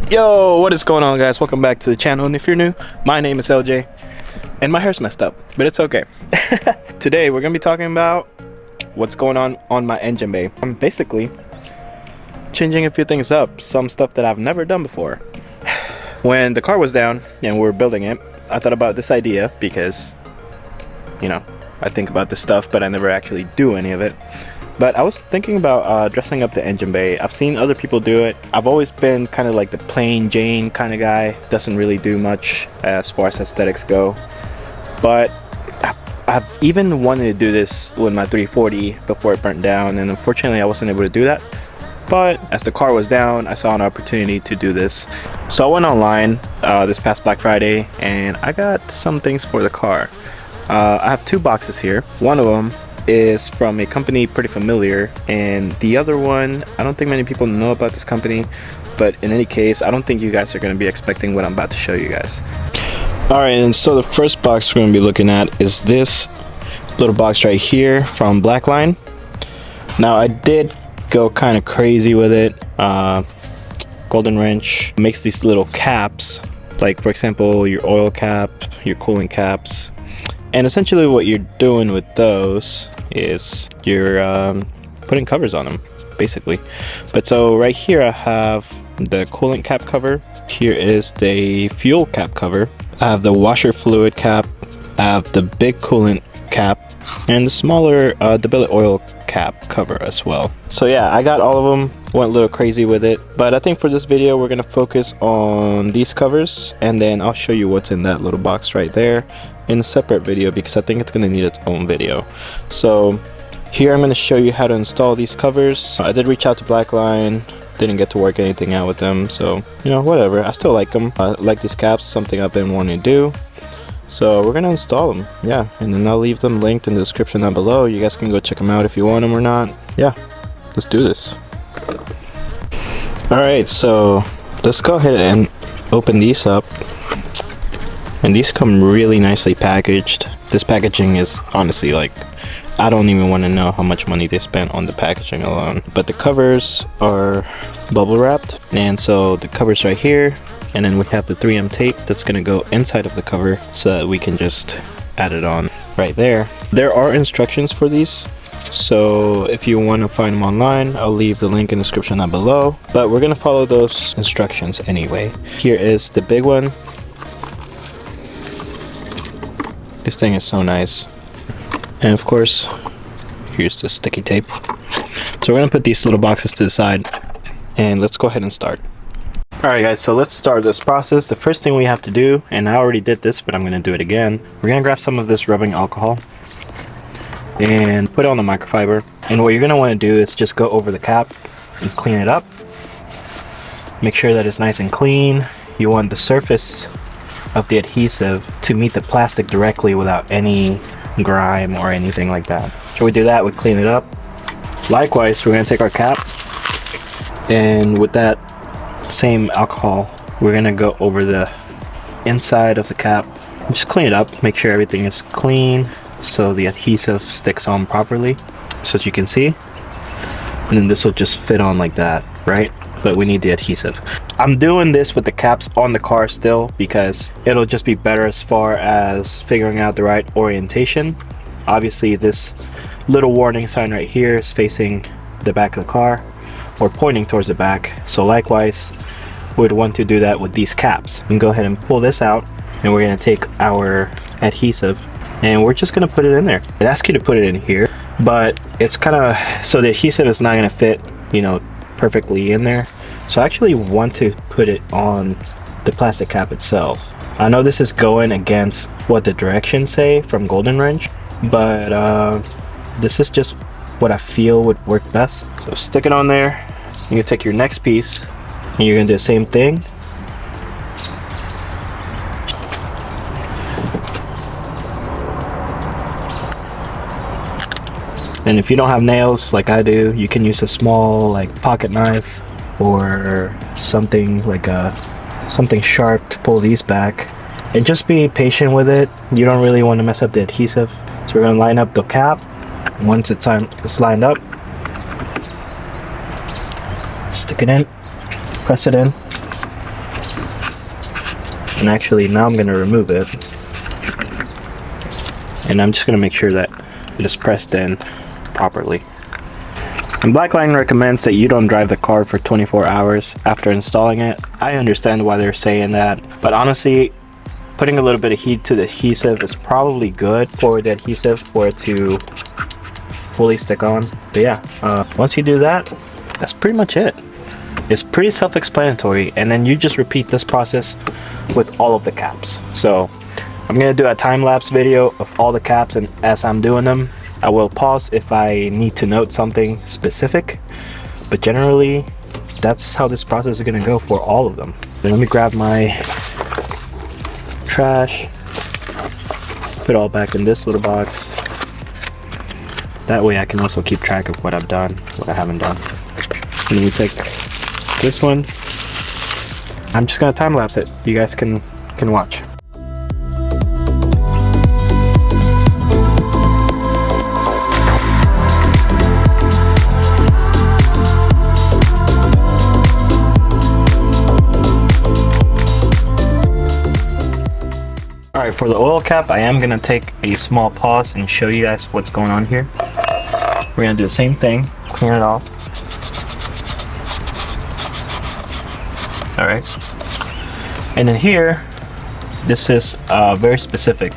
Yo, what is going on, guys? Welcome back to the channel, and if you're new, my name is LJ and my hair's messed up, but it's okay. Today we're gonna be talking about what's going on my engine bay. I'm basically changing a few things up, some stuff that I've never done before. When the car was down and we were building it, I thought about this idea because, you know, I think about this stuff but I never actually do any of it. But I was thinking about dressing up the engine bay. I've seen other people do it. I've always been kind of like the plain Jane kind of guy. Doesn't really do much as far as aesthetics go. But I've even wanted to do this with my 340 before it burnt down, and unfortunately I wasn't able to do that. But as the car was down, I saw an opportunity to do this. So I went online this past Black Friday and I got some things for the car. I have two boxes here. One of them is from a company pretty familiar, and the other one, I don't think many people know about this company, but in any case, I don't think you guys are going to be expecting what I'm about to show you guys. Alright, and so the first box we're going to be looking at is this little box right here from Blackline. Now I did go kind of crazy with it. Goldenwrench makes these little caps, like for example your oil cap, your coolant caps. And essentially what you're doing with those is you're putting covers on them, basically. But so right here I have the coolant cap cover. Here is the fuel cap cover. I have the washer fluid cap. I have the big coolant cap. And the smaller, the billet oil cap cover as well. So yeah, I got all of them, went a little crazy with it. But I think for this video we're going to focus on these covers. And then I'll show you what's in that little box right there in a separate video, because I think it's going to need its own video. So here I'm going to show you how to install these covers. I did reach out to Blackline, didn't get to work anything out with them, so you know, whatever. I still like them. I like these caps, something I've been wanting to do. So we're going to install them, yeah, and then I'll leave them linked in the description down below. You guys can go check them out if you want them or not. Yeah, let's do this. Alright, so let's go ahead and open these up. And these come really nicely packaged. This packaging is honestly, like, I don't even want to know how much money they spent on the packaging alone. But the covers are bubble wrapped, and so the cover's right here, and then we have the 3M tape that's going to go inside of the cover so that we can just add it on right there. There are instructions for these, so if you want to find them online, I'll leave the link in the description down below, but we're going to follow those instructions anyway. Here is the big one. This thing is so nice. And of course, here's the sticky tape. So we're gonna put these little boxes to the side and let's go ahead and start. Alright guys, so let's start this process. The first thing we have to do, and I already did this, but I'm gonna do it again. We're gonna grab some of this rubbing alcohol and put it on the microfiber. And what you're gonna wanna do is just go over the cap and clean it up. Make sure that it's nice and clean. You want the surface of the adhesive to meet the plastic directly without any grime or anything like that. So we do that, we clean it up. Likewise, we're going to take our cap, and with that same alcohol we're going to go over the inside of the cap, just clean it up, make sure everything is clean so the adhesive sticks on properly, so that you can see. And then this will just fit on like that, right? But we need the adhesive. I'm doing this with the caps on the car still because it'll just be better as far as figuring out the right orientation. Obviously this little warning sign right here is facing the back of the car or pointing towards the back, so likewise we'd want to do that with these caps. We can go ahead and pull this out, and we're going to take our adhesive and we're just going to put it in there. It asks you to put it in here, but it's kind of, so the adhesive is not going to fit, you know, perfectly in there. So I actually want to put it on the plastic cap itself. I know this is going against what the directions say from Goldenwrench, but this is just what I feel would work best. So stick it on there. You can take your next piece and you're gonna do the same thing. And if you don't have nails like I do, you can use a small like pocket knife or something like something sharp to pull these back. And just be patient with it. You don't really want to mess up the adhesive. So we're gonna line up the cap. Once it's lined up, stick it in, press it in, And actually now I'm going to remove it, and I'm just going to make sure that it is pressed in properly. And Blackline recommends that you don't drive the car for 24 hours after installing it. I understand why they're saying that, but honestly, putting a little bit of heat to the adhesive is probably good for the adhesive for it to fully stick on. But yeah, once you do that, that's pretty much it. It's pretty self-explanatory, and then you just repeat this process with all of the caps. So I'm gonna do a time-lapse video of all the caps, and as I'm doing them, I will pause if I need to note something specific, but generally that's how this process is gonna go for all of them. Then let me grab my trash, put it all back in this little box. That way I can also keep track of what I've done, what I haven't done. And then we take this one. I'm just gonna time lapse it. You guys can watch. Alright, for the oil cap, I am gonna take a small pause and show you guys what's going on here. We're gonna do the same thing, clean it off. Alright. And then here, this is very specific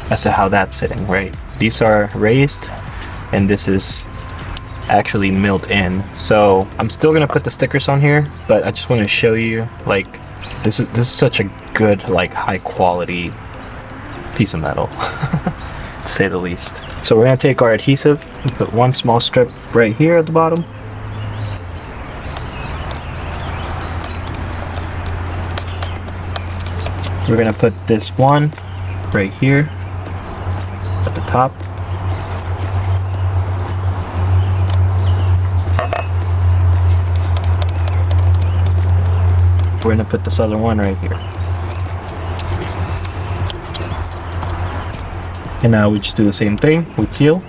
as to how that's sitting, right? These are raised, and this is actually milled in. So I'm still gonna put the stickers on here, but I just want to show you, like, this is such a good, like, high quality piece of metal, to say the least. So we're gonna take our adhesive and put one small strip right here at the bottom. We're gonna put this one right here at the top. We're gonna put this other one right here. And now we just do the same thing. We peel.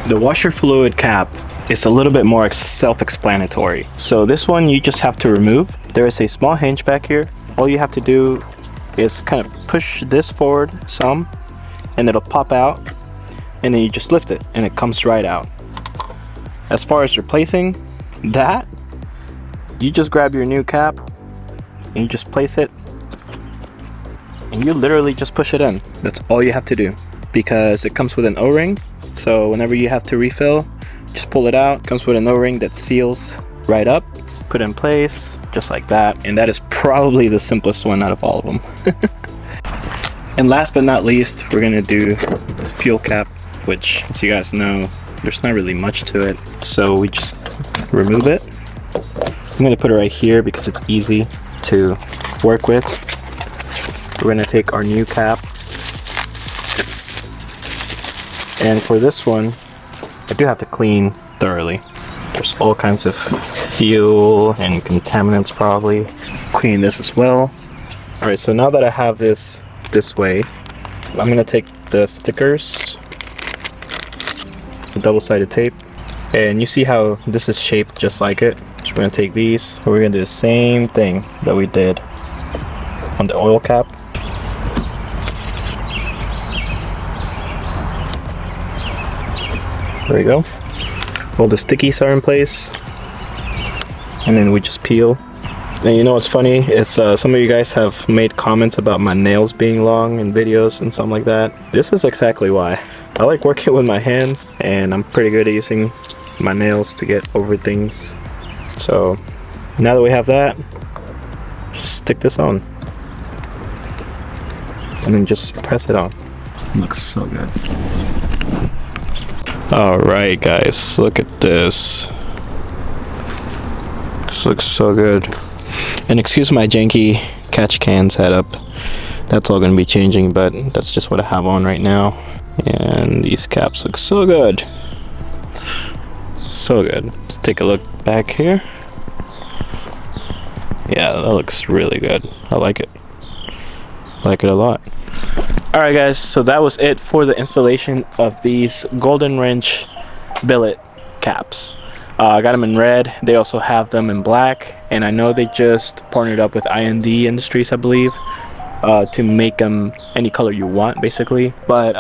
The washer fluid cap is a little bit more self-explanatory. So this one you just have to remove. There is a small hinge back here. All you have to do is kind of push this forward some, and it'll pop out, and then you just lift it and it comes right out. As far as replacing that, you just grab your new cap and you just place it, and you literally just push it in. That's all you have to do, because it comes with an O-ring. So whenever you have to refill, just pull it out. It comes with an O-ring that seals right up, put in place just like that. And that is probably the simplest one out of all of them. And last but not least, we're gonna do the fuel cap, which, as you guys know, there's not really much to it. So we just remove it. I'm gonna put it right here because it's easy to work with. We're gonna take our new cap. And for this one, I do have to clean thoroughly. There's all kinds of fuel and contaminants probably. Clean this as well. Alright, so now that I have this way, I'm gonna take the stickers, the double-sided tape, and you see how this is shaped just like it. So we're gonna take these, and we're gonna do the same thing that we did on the oil cap. There we go. All the stickies are in place, and then we just peel. And you know what's funny? It's some of you guys have made comments about my nails being long in videos and something like that. This is exactly why. I like working with my hands, and I'm pretty good at using my nails to get over things. So now that we have that, just stick this on, and then just press it on. It looks so good. Alright guys, look at this. This looks so good. And excuse my janky catch can setup. That's all going to be changing, but that's just what I have on right now. And these caps look so good. So good. Let's take a look back here. Yeah, that looks really good. I like it. I like it a lot. Alright guys, so that was it for the installation of these Goldenwrench billet caps. I got them in red. They also have them in black, and I know they just partnered up with IND Industries, I believe, to make them any color you want, basically. But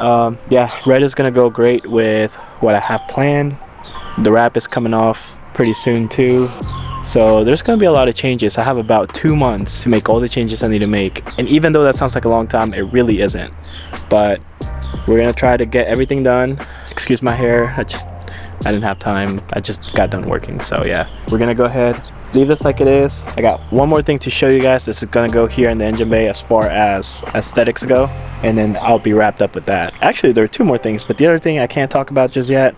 yeah, red is gonna go great with what I have planned. The wrap is coming off pretty soon too, so there's gonna be a lot of changes. I have about 2 months to make all the changes I need to make, and even though that sounds like a long time, it really isn't. But we're gonna try to get everything done. Excuse my hair, I didn't have time. I just got done working. So yeah, we're gonna go ahead, leave this like it is. I got one more thing to show you guys. This is gonna go here in the engine bay as far as aesthetics go, and then I'll be wrapped up with that. Actually, there are 2 more things, but the other thing I can't talk about just yet.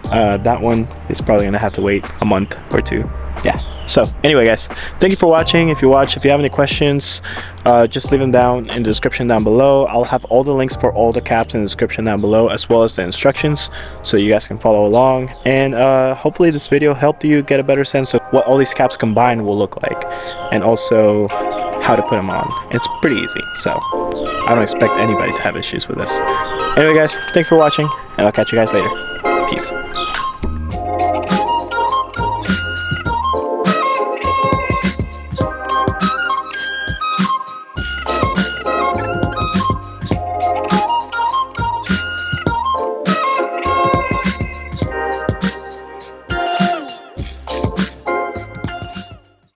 That one is probably gonna have to wait a month or 2. Yeah. So anyway guys, thank you for watching. If you have any questions, just leave them down in the description down below. I'll have all the links for all the caps in the description down below, as well as the instructions, so you guys can follow along. And hopefully this video helped you get a better sense of what all these caps combined will look like, and also how to put them on. It's pretty easy, so I don't expect anybody to have issues with this. Anyway guys, thanks for watching, and I'll catch you guys later. Peace.